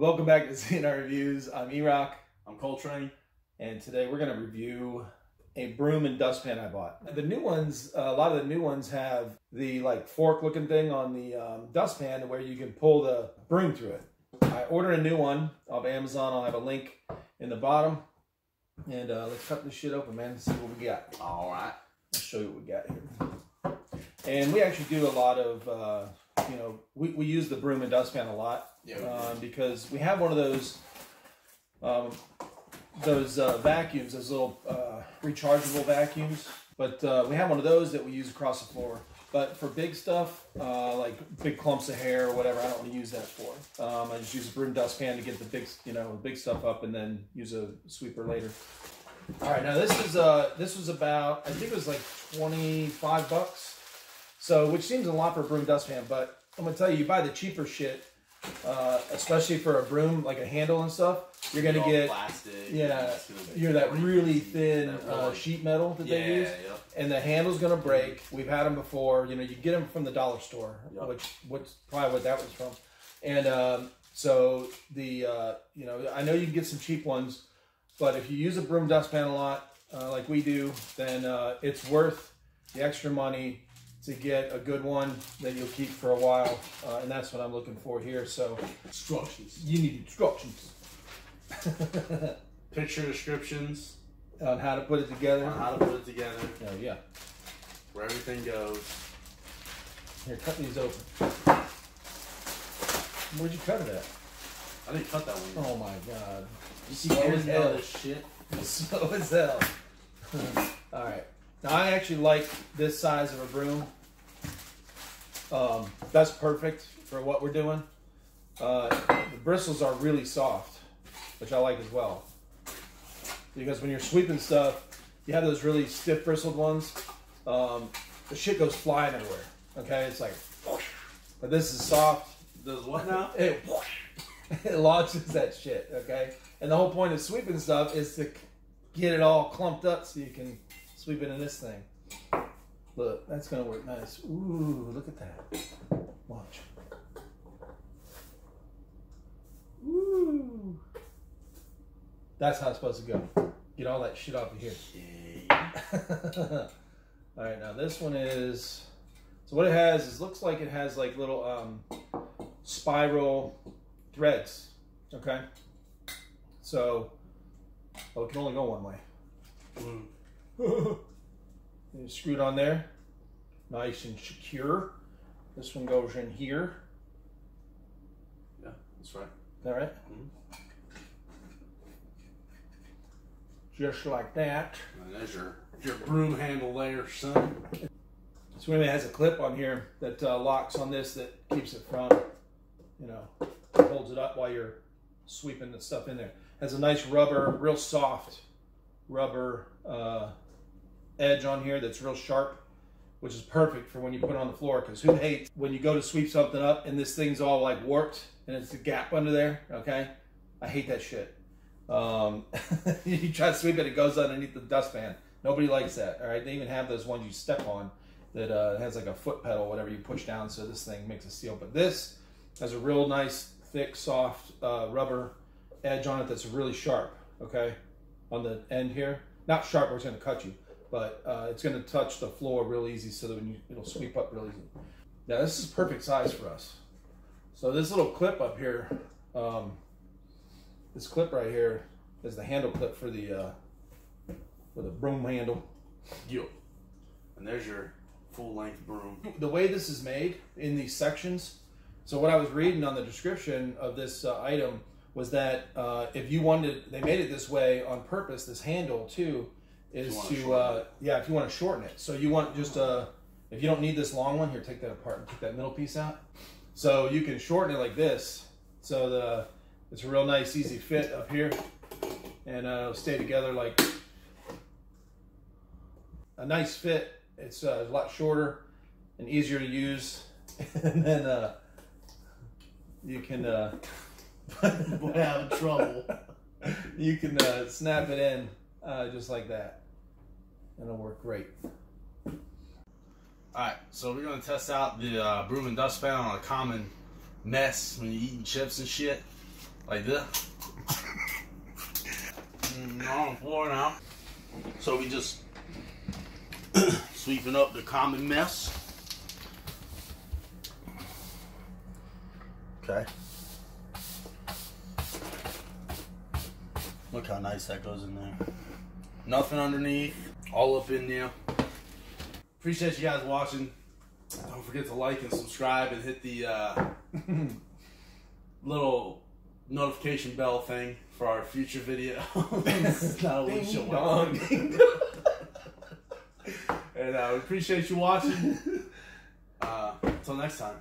Welcome back to CNR Reviews. I'm E-Rock. I'm Coltrane. And today we're going to review a broom and dustpan I bought. The new ones, a lot of the new ones have the like fork looking thing on the dustpan where you can pull the broom through it. I ordered a new one off Amazon. I'll have a link in the bottom. And let's cut this shit open, man, and see what we got. All right. I'll show you what we got here. And we actually do a lot of, we use the broom and dustpan a lot. Yeah, because we have one of those vacuums, those little rechargeable vacuums. But we have one of those that we use across the floor. But for big stuff, like big clumps of hair or whatever, I don't want to use that for. I just use a broom dustpan to get the big stuff up, and then use a sweeper later. All right, now this was about, I think it was like $25. So, which seems a lot for a broom dustpan, but I'm gonna tell you, you buy the cheaper shit, especially for a broom, like a handle and stuff, you're gonna get plastic. Yeah, you're that really thin sheet metal that they use, and the handle's gonna break. We've had them before. You know, you get them from the dollar store, which probably what that was from. And so the I know you can get some cheap ones, but if you use a broom dustpan a lot, like we do, then it's worth the extra money to get a good one that you'll keep for a while, and that's what I'm looking for here. So instructions. You need instructions. Picture descriptions on how to put it together. Oh yeah. Where everything goes. Here, cut these open. Where'd you cut it at? I didn't cut that one. Oh my god. You see this shit? Slow as hell. All right. Now I actually like this size of a broom. That's perfect for what we're doing. The bristles are really soft, which I like as well. Because when you're sweeping stuff, you have those really stiff bristled ones. The shit goes flying everywhere. Okay, it's like, whoosh. But this is soft. Does what now? It launches that shit. Okay, and the whole point of sweeping stuff is to get it all clumped up so you can sweep it in this thing. Look, that's gonna work nice. Ooh, look at that. Watch. Ooh. That's how it's supposed to go. Get all that shit off of here. All right, now this one is, so what it has is, looks like it has like little spiral threads, okay? So, well, it can only go one way. You screw it on there, nice and secure. This one goes in here. Yeah, that's right. Is that right? Mm-hmm. Just like that. And there's your broom handle there, son. So anyway, it has a clip on here that locks on this that keeps it from, holds it up while you're sweeping the stuff in there. Has a nice rubber, real soft rubber edge on here that's real sharp, which is perfect for when you put it on the floor, because who hates when you go to sweep something up and this thing's all like warped and it's a gap under there, okay? I hate that shit. You try to sweep it, it goes underneath the dustpan. Nobody likes that, all right? They even have those ones you step on that has like a foot pedal, whatever you push down, so this thing makes a seal. But this has a real nice, thick, soft rubber edge on it that's really sharp, okay? On the end here. Not sharp where it's gonna cut you, but it's going to touch the floor real easy, so that it'll sweep up real easy. Now this is perfect size for us. So this little clip up here, this clip right here is the handle clip for the broom handle. Yo. And there's your full-length broom. The way this is made in these sections, so what I was reading on the description of this item was that if you wanted, they made it this way on purpose, this handle too, is to, if you want to shorten it. So you want just if you don't need this long one, here, take that apart and take that middle piece out. So you can shorten it like this. So it's a real nice, easy fit up here. And it'll stay together like a nice fit. It's a lot shorter and easier to use. And then you can, boy, having trouble. You can snap it in just like that. And it'll work great. Alright, so we're going to test out the broom and dustpan on a common mess when you're eating chips and shit. like this. On the floor now. So we just sweeping up the common mess. Okay. Look how nice that goes in there. Nothing underneath, all up in there. Appreciate you guys watching. Don't forget to like and subscribe and hit the little notification bell thing for our future videos. Not a show on. And we appreciate you watching. Until next time.